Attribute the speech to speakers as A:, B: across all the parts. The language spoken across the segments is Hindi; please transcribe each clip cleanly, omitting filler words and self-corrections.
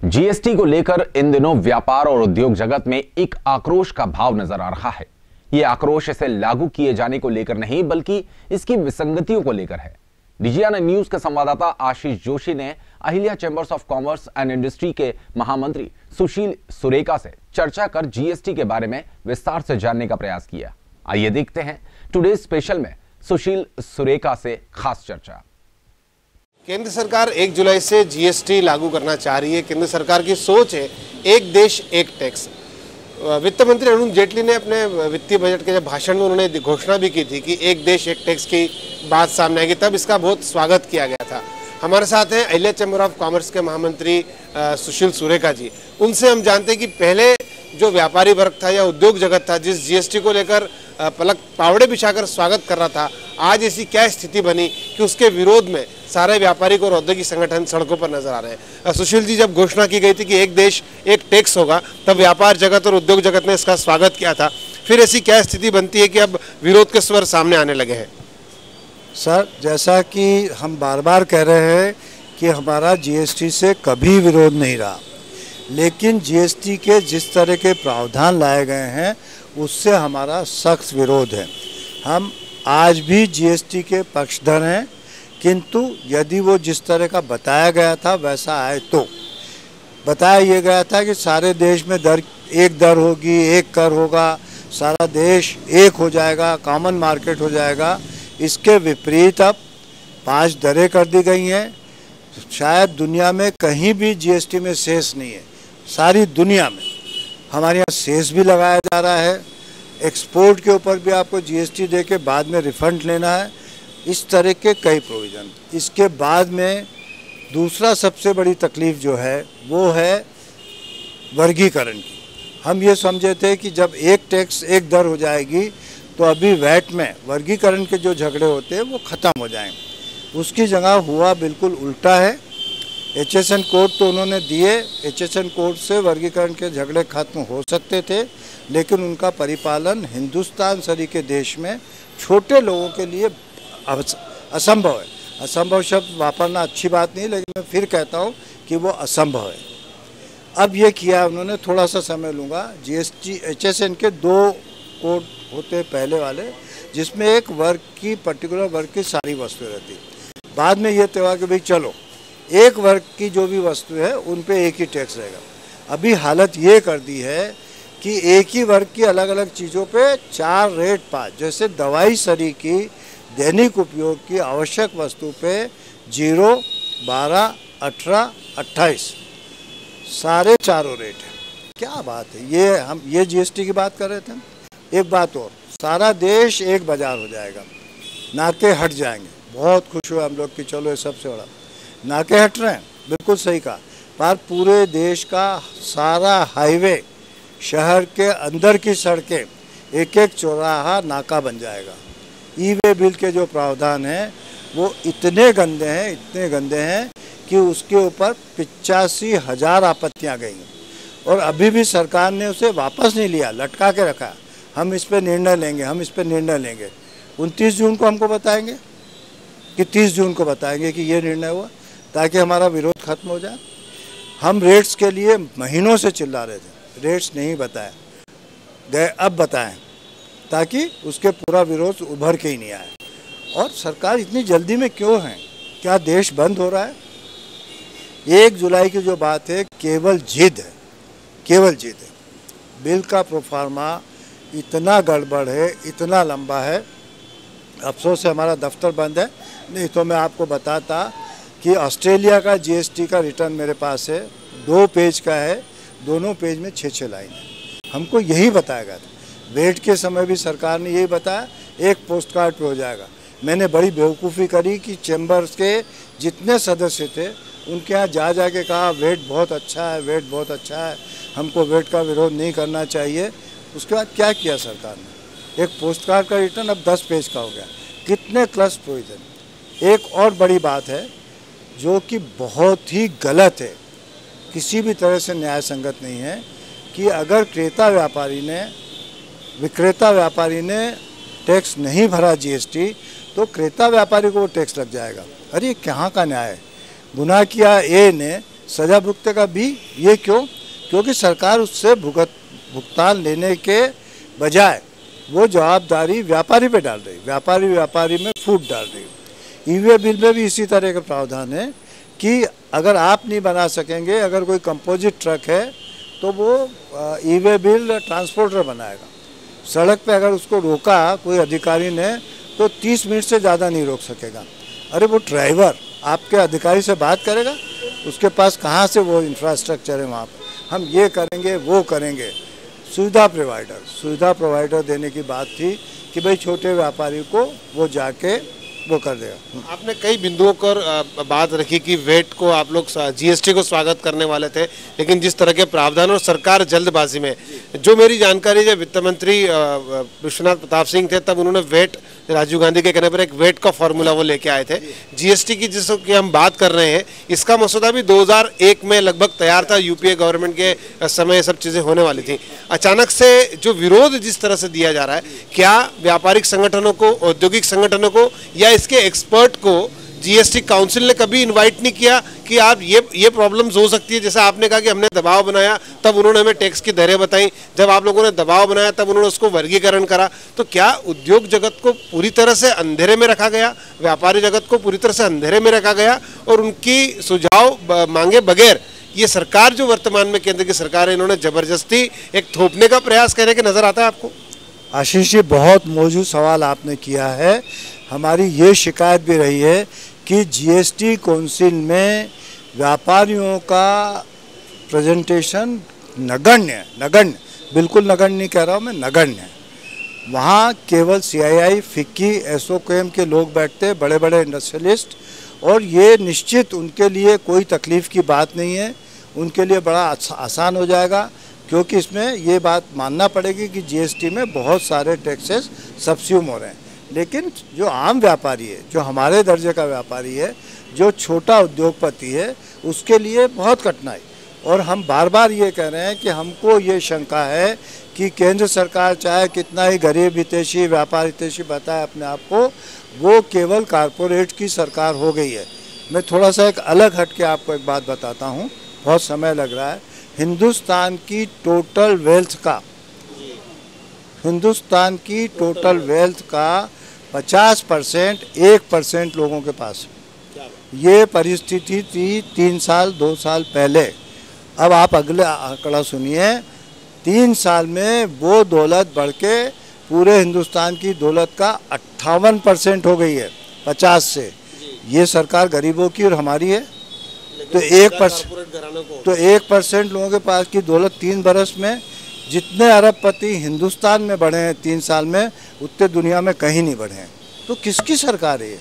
A: जीएसटी को लेकर इन दिनों व्यापार और उद्योग जगत में एक आक्रोश का भाव नजर आ रहा है। यह आक्रोश इसे लागू किए जाने को लेकर नहीं बल्कि इसकी विसंगतियों को लेकर है। डीजीएनआई न्यूज के संवाददाता आशीष जोशी ने Ahilya chambers of commerce and industry के महामंत्री सुशील सुरेका से चर्चा कर जीएसटी के बारे में विस्तार से जानने का प्रयास किया। आइए देखते हैं टुडे स्पेशल में सुशील सुरेका से खास चर्चा।
B: केंद्र सरकार 1 जुलाई से जीएसटी लागू करना चाह रही है। केंद्र सरकार की सोच है एक देश एक टैक्स। वित्त मंत्री अरुण जेटली ने अपने वित्तीय बजट के भाषण में उन्होंने घोषणा भी की थी कि एक देश एक टैक्स की बात सामने आएगी, तब इसका बहुत स्वागत किया गया था। हमारे साथ हैं अहिल्या चैम्बर ऑफ कॉमर्स के महामंत्री सुशील सुरेका जी। उनसे हम जानते हैं कि पहले जो व्यापारी वर्ग था या उद्योग जगत था जिस जीएसटी को लेकर पलक पावड़े बिछाकर स्वागत कर रहा था, आज ऐसी क्या स्थिति बनी कि उसके विरोध में सारे व्यापारिक और औद्योगिक संगठन सड़कों पर नजर आ रहे हैं। सुशील जी, जब घोषणा की गई थी कि एक देश एक टैक्स होगा, तब व्यापार जगत और उद्योग जगत ने इसका स्वागत किया था। फिर ऐसी क्या स्थिति बनती है कि अब विरोध के स्वर सामने आने लगे हैं?
C: सर, जैसा कि हम बार बार कह रहे हैं कि हमारा जीएसटी से कभी विरोध नहीं रहा, लेकिन जीएसटी के जिस तरह के प्रावधान लाए गए हैं उससे हमारा सख्त विरोध है। हम आज भी जीएसटी के पक्षधर हैं, किंतु यदि वो जिस तरह का बताया गया था वैसा आए तो बताया ये गया था कि सारे देश में एक दर होगी, एक कर होगा, सारा देश एक हो जाएगा, कॉमन मार्केट हो जाएगा। इसके विपरीत अब 5 दरें कर दी गई हैं। शायद दुनिया में कहीं भी जीएसटी में सेस नहीं है। सारी दुनिया में हमारे यहाँ सेस भी लगाया जा रहा है। एक्सपोर्ट के ऊपर भी आपको जीएसटी दे के बाद में रिफंड लेना है। इस तरह के कई प्रोविज़न। इसके बाद में दूसरा सबसे बड़ी तकलीफ़ जो है वो है वर्गीकरण की। हम ये समझे थे कि जब एक टैक्स एक दर हो जाएगी तो अभी वैट में वर्गीकरण के जो झगड़े होते हैं वो ख़त्म हो जाएंगे। उसकी जगह हुआ बिल्कुल उल्टा है। HSN कोड तो उन्होंने दिए, HSN कोड से वर्गीकरण के झगड़े खत्म हो सकते थे, लेकिन उनका परिपालन हिंदुस्तान सरी के देश में छोटे लोगों के लिए असंभव है। असंभव शब्द वापरना अच्छी बात नहीं, लेकिन मैं फिर कहता हूँ कि वो असंभव है। अब ये किया उन्होंने, थोड़ा सा समय लूँगा। जीएसटी HSN के 2 कोड होते पहले वाले, जिसमें एक वर्ग की पर्टिकुलर वर्ग की सारी वस्तुएं रहती। बाद में ये तय हुआ कि भाई चलो एक वर्ग की जो भी वस्तु है उन पे एक ही टैक्स रहेगा। अभी हालत ये कर दी है कि एक ही वर्ग की अलग अलग चीज़ों पे 4 रेट पास, जैसे दवाई सरी की दैनिक उपयोग की आवश्यक वस्तु पे 0, 12, 18, 28 सारे चारों रेट है। क्या बात है! ये जीएसटी की बात कर रहे थे। एक बात और, सारा देश एक बाजार हो जाएगा, नाके हट जाएंगे। बहुत खुश हुए हम लोग कि चलो ये सबसे बड़ा नाके हट रहे हैं, बिल्कुल सही कहा। पर पूरे देश का सारा हाईवे, शहर के अंदर की सड़कें, एक एक चौराहा नाका बन जाएगा। ई-वे बिल के जो प्रावधान हैं वो इतने गंदे हैं कि उसके ऊपर 85,000 आपत्तियाँ गई हैं और अभी भी सरकार ने उसे वापस नहीं लिया, लटका के रखा। हम इस पर निर्णय लेंगे 29 जून को हमको बताएंगे कि 30 जून को बताएंगे कि ये निर्णय हुआ, ताकि हमारा विरोध खत्म हो जाए। हम रेट्स के लिए महीनों से चिल्ला रहे थे, रेट्स नहीं बताए गए, अब बताएं, ताकि उसके पूरा विरोध उभर के ही नहीं आए। और सरकार इतनी जल्दी में क्यों है? क्या देश बंद हो रहा है? 1 जुलाई की जो बात है केवल जिद है। बिल का प्रोफार्मा इतना गड़बड़ है, इतना लंबा है। अफसोस से हमारा दफ्तर बंद है, नहीं तो मैं आपको बताता कि ऑस्ट्रेलिया का जीएसटी का रिटर्न मेरे पास है, 2 पेज का है, दोनों पेज में 6 लाइन है। हमको यही बताया गया था। वेट के समय भी सरकार ने यही बताया, एक पोस्ट कार्ड पे हो जाएगा। मैंने बड़ी बेवकूफ़ी करी कि चैम्बर्स के जितने सदस्य थे उनके यहाँ जा के कहा वेट बहुत अच्छा है, हमको वेट का विरोध नहीं करना चाहिए। उसके बाद क्या किया सरकार ने? एक पोस्ट कार्ड का रिटर्न अब 10 पेज का हो गया। कितने क्लस प्रोविज़न। एक और बड़ी बात है जो कि बहुत ही गलत है, किसी भी तरह से न्याय संगत नहीं है, कि अगर विक्रेता व्यापारी ने टैक्स नहीं भरा जीएसटी, तो क्रेता व्यापारी को वो टैक्स लग जाएगा। अरे कहाँ का न्याय है? गुनाह किया ए ने, सजा भुगतेगा भी। ये क्यों? क्योंकि सरकार उससे भुगतान लेने के बजाय वो जवाबदारी व्यापारी पे डाल रही, व्यापारी में फूट डाल रही। ई-वे बिल में भी इसी तरह के प्रावधान है कि अगर आप नहीं बना सकेंगे, अगर कोई कंपोजिट ट्रक है तो वो ई-वे बिल ट्रांसपोर्टर बनाएगा। सड़क पे अगर उसको रोका कोई अधिकारी ने तो 30 मिनट से ज़्यादा नहीं रोक सकेगा। अरे वो ड्राइवर आपके अधिकारी से बात करेगा, उसके पास कहाँ से वो इंफ्रास्ट्रक्चर है वहाँ पर। हम ये करेंगे वो करेंगे। सुविधा प्रोवाइडर देने की बात थी कि भाई छोटे व्यापारी को वो जाके वो कर देगा।
B: आपने कई बिंदुओं पर बात रखी कि वेट को आप लोग जीएसटी को स्वागत करने वाले थे, लेकिन जिस तरह के प्रावधान और सरकार जल्दबाजी में, जो मेरी जानकारी जब वित्त मंत्री विश्वनाथ प्रताप सिंह थे तब उन्होंने वेट, राजीव गांधी के कहने पर एक वेट का फॉर्मूला वो लेके आए थे। जीएसटी की जिसकी हम बात कर रहे हैं, इसका मसौदा भी 2001 में लगभग तैयार था। यूपीए गवर्नमेंट के समय सब चीज़ें होने वाली थी। अचानक से जो विरोध जिस तरह से दिया जा रहा है, क्या व्यापारिक संगठनों को, औद्योगिक संगठनों को या इसके एक्सपर्ट को जीएसटी काउंसिल ने कभी इनवाइट नहीं किया कि आप ये प्रॉब्लम्स हो सकती है? जैसा आपने कहा कि हमने दबाव बनाया तब उन्होंने हमें टैक्स की दरें बताई, जब आप लोगों ने दबाव बनाया तब उन्होंने उसको वर्गीकरण करा। तो क्या उद्योग जगत को पूरी तरह से अंधेरे में रखा गया, व्यापारी जगत को पूरी तरह से अंधेरे में रखा गया और उनकी सुझाव मांगे बगैर ये सरकार जो वर्तमान में केंद्र की सरकार है, इन्होंने जबरदस्ती एक थोपने का प्रयास करने के नजर आता है आपको?
C: आशीष जी, बहुत मौजूद सवाल आपने किया है। हमारी ये शिकायत भी रही है कि जीएसटी काउंसिल में व्यापारियों का प्रेजेंटेशन नगण्य, बिल्कुल नगण्य नहीं कह रहा हूँ मैं, नगण्य है। वहाँ केवल CII, फिक्की, एसोकेम के लोग बैठते, बड़े बड़े इंडस्ट्रियलिस्ट, और ये निश्चित उनके लिए कोई तकलीफ़ की बात नहीं है। उनके लिए बड़ा आसान हो जाएगा, क्योंकि इसमें ये बात मानना पड़ेगी कि जीएसटी में बहुत सारे टैक्सेस सब्स्यूम हो रहे हैं। लेकिन जो आम व्यापारी है, जो हमारे दर्जे का व्यापारी है, जो छोटा उद्योगपति है, उसके लिए बहुत कठिनाई। और हम बार बार ये कह रहे हैं कि हमको ये शंका है कि केंद्र सरकार चाहे कितना ही गरीब हितैषी, व्यापार हितैषी बताए अपने आप को, वो केवल कारपोरेट की सरकार हो गई है। मैं थोड़ा सा एक अलग हट के आपको एक बात बताता हूँ, बहुत समय लग रहा है। हिंदुस्तान की टोटल वेल्थ का 50% 1% लोगों के पास। ये परिस्थिति थी 2 साल पहले। अब आप अगले आंकड़ा सुनिए, 3 साल में वो दौलत बढ़ के पूरे हिंदुस्तान की दौलत का 58% हो गई है, 50 से। ये सरकार गरीबों की और हमारी है। तो 1% लोगों के पास की दौलत 3 बरस में, जितने अरबपति हिंदुस्तान में बढ़े हैं 3 साल में, उतने दुनिया में कहीं नहीं बढ़े हैं। तो किसकी सरकार है ये?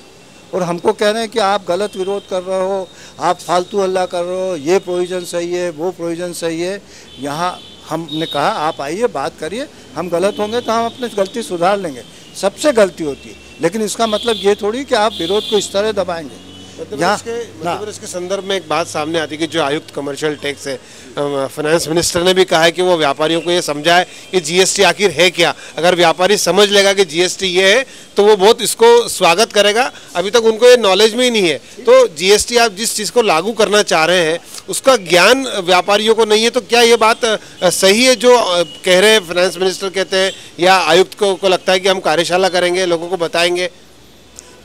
C: और हमको कह रहे हैं कि आप गलत विरोध कर रहे हो, आप फालतू हल्ला कर रहे हो, ये प्रोविज़न सही है, वो प्रोविज़न सही है। यहाँ हमने कहा आप आइए, बात करिए, हम गलत होंगे तो हम अपनी गलती सुधार लेंगे। सबसे गलती होती है, लेकिन इसका मतलब ये थोड़ी कि आप विरोध को इस तरह दबाएंगे।
B: मतलब इसके संदर्भ में एक बात सामने आती है कि जो आयुक्त कमर्शियल टैक्स है, फाइनेंस मिनिस्टर ने भी कहा है कि वो व्यापारियों को ये समझाए कि जीएसटी आखिर है क्या। अगर व्यापारी समझ लेगा कि जीएसटी ये है तो वो बहुत इसको स्वागत करेगा। अभी तक उनको ये नॉलेज में ही नहीं है। तो जीएसटी आप जिस चीज़ को लागू करना चाह रहे हैं उसका ज्ञान व्यापारियों को नहीं है। तो क्या ये बात सही है जो कह रहे हैं फाइनेंस मिनिस्टर कहते हैं, या आयुक्त को लगता है कि हम कार्यशाला करेंगे, लोगों को बताएंगे?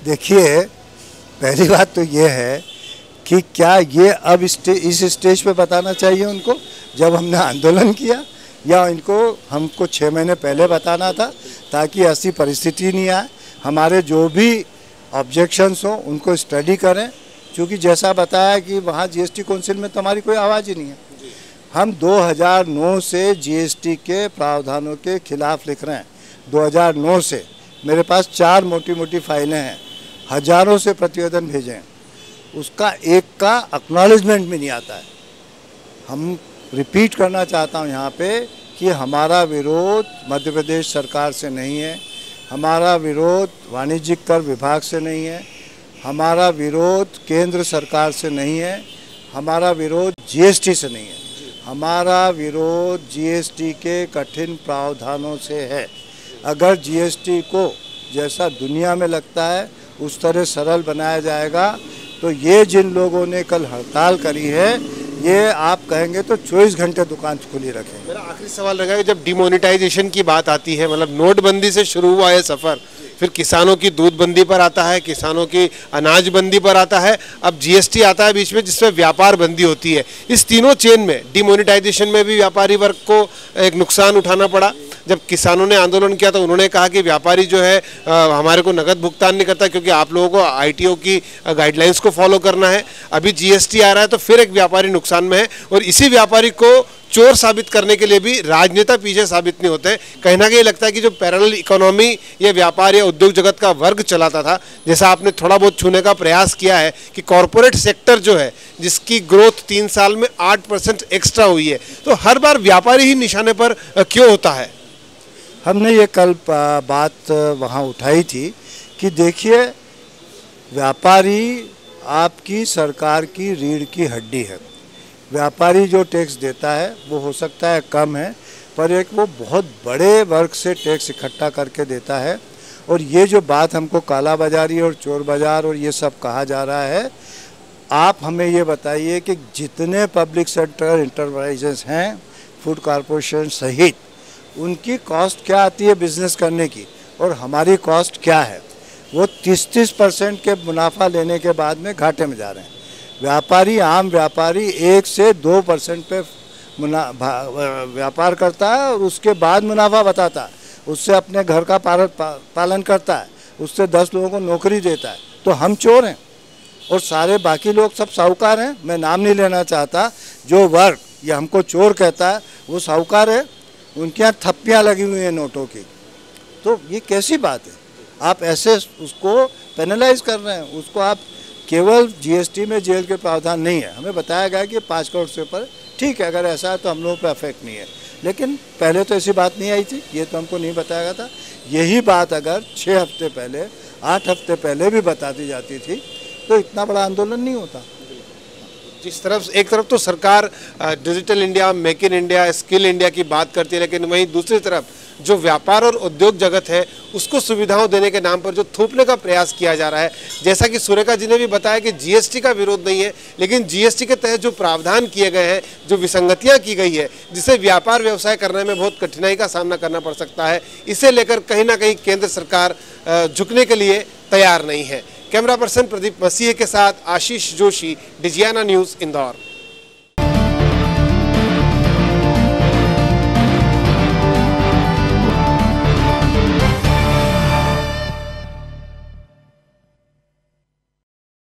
C: देखिए, पहली बात तो ये है कि क्या ये अब इस स्टेज पे बताना चाहिए उनको, जब हमने आंदोलन किया, या हमको 6 महीने पहले बताना था, ताकि ऐसी परिस्थिति नहीं आए। हमारे जो भी ऑब्जेक्शंस हो उनको स्टडी करें, क्योंकि जैसा बताया कि वहाँ जीएसटी काउंसिल में तो हमारी कोई आवाज़ ही नहीं है। हम 2009 से जीएसटी के प्रावधानों के खिलाफ लिख रहे हैं। 2009 से मेरे पास 4 मोटी फाइलें हैं, हजारों से प्रतिवेदन भेजे हैं, उसका एक का एक्नॉलेजमेंट भी नहीं आता है। हम रिपीट करना चाहता हूँ यहाँ पे कि हमारा विरोध मध्य प्रदेश सरकार से नहीं है, हमारा विरोध वाणिज्यिक कर विभाग से नहीं है, हमारा विरोध केंद्र सरकार से नहीं है, हमारा विरोध जीएसटी से नहीं है, हमारा विरोध जीएसटी के कठिन प्रावधानों से है। अगर जीएसटी को जैसा दुनिया में लगता है उस तरह सरल बनाया जाएगा तो ये जिन लोगों ने कल हड़ताल करी है, ये आप कहेंगे तो 24 घंटे दुकान खुली रखेंगे।
B: मेरा आखिरी सवाल रहेगा कि जब डिमोनेटाइजेशन की बात आती है, मतलब नोटबंदी से शुरू हुआ है सफ़र, फिर किसानों की दूध बंदी पर आता है, किसानों की अनाज बंदी पर आता है, अब जीएसटी आता है बीच में जिसमें व्यापार बंदी होती है। इस तीनों चेन में डिमोनेटाइजेशन में भी व्यापारी वर्ग को एक नुकसान उठाना पड़ा। जब किसानों ने आंदोलन किया तो उन्होंने कहा कि व्यापारी जो है हमारे को नगद भुगतान नहीं करता क्योंकि आप लोगों को आईटीओ की गाइडलाइंस को फॉलो करना है। अभी जीएसटी आ रहा है तो फिर एक व्यापारी नुकसान में है, और इसी व्यापारी को चोर साबित करने के लिए भी राजनेता पीछे साबित नहीं होते। कहीं ना कहीं लगता है कि जो पैरेलल इकोनॉमी ये व्यापार या उद्योग जगत का वर्ग चलाता था, जैसा आपने थोड़ा बहुत छूने का प्रयास किया है कि कॉरपोरेट सेक्टर जो है जिसकी ग्रोथ 3 साल में 8% एक्स्ट्रा हुई है, तो हर बार व्यापारी ही निशाने पर क्यों होता है?
C: हमने ये कल बात वहाँ उठाई थी कि देखिए, व्यापारी आपकी सरकार की रीढ़ की हड्डी है। व्यापारी जो टैक्स देता है वो हो सकता है कम है, पर एक वो बहुत बड़े वर्ग से टैक्स इकट्ठा करके देता है। और ये जो बात हमको काला बाजारी और चोर बाजार और ये सब कहा जा रहा है, आप हमें ये बताइए कि जितने पब्लिक सेक्टर इंटरप्राइजेस हैं, फूड कॉरपोरेशन सहित, उनकी कॉस्ट क्या आती है बिज़नेस करने की और हमारी कॉस्ट क्या है? वो 30% के मुनाफा लेने के बाद में घाटे में जा रहे हैं। व्यापारी, आम व्यापारी 1 से 2% पे व्यापार करता है और उसके बाद मुनाफा बताता है, उससे अपने घर का पालन करता है, उससे 10 लोगों को नौकरी देता है। तो हम चोर हैं और सारे बाकी लोग सब साहूकार हैं। मैं नाम नहीं लेना चाहता, जो वर्ग ये हमको चोर कहता है वो साहूकार है, उनके यहाँ थप्पियाँ लगी हुई हैं नोटों की। तो ये कैसी बात है? आप ऐसे उसको पेनलाइज कर रहे हैं, उसको आप केवल जीएसटी में जेल के प्रावधान नहीं है। हमें बताया गया कि 5 करोड़ से ऊपर ठीक है, अगर ऐसा है तो हम लोगों पर अफेक्ट नहीं है, लेकिन पहले तो ऐसी बात नहीं आई थी, ये तो हमको नहीं बताया गया था। यही बात अगर 6 हफ्ते पहले, 8 हफ्ते पहले भी बता दी जाती थी तो इतना बड़ा आंदोलन नहीं होता।
B: जिस तरफ एक तरफ तो सरकार digital India, make in India, skill India की बात करती है, लेकिन वहीं दूसरी तरफ जो व्यापार और उद्योग जगत है उसको सुविधाओं देने के नाम पर जो थोपने का प्रयास किया जा रहा है। जैसा कि सुरेखा जी ने भी बताया कि जीएसटी का विरोध नहीं है, लेकिन जीएसटी के तहत जो प्रावधान किए गए हैं, जो विसंगतियां की गई है, जिससे व्यापार व्यवसाय करने में बहुत कठिनाई का सामना करना पड़ सकता है, इसे लेकर कहीं ना कहीं केंद्र सरकार झुकने के लिए तैयार नहीं है। कैमरा पर्सन प्रदीप मसीह के साथ आशीष जोशी, डिजियाना न्यूज़, इंदौर।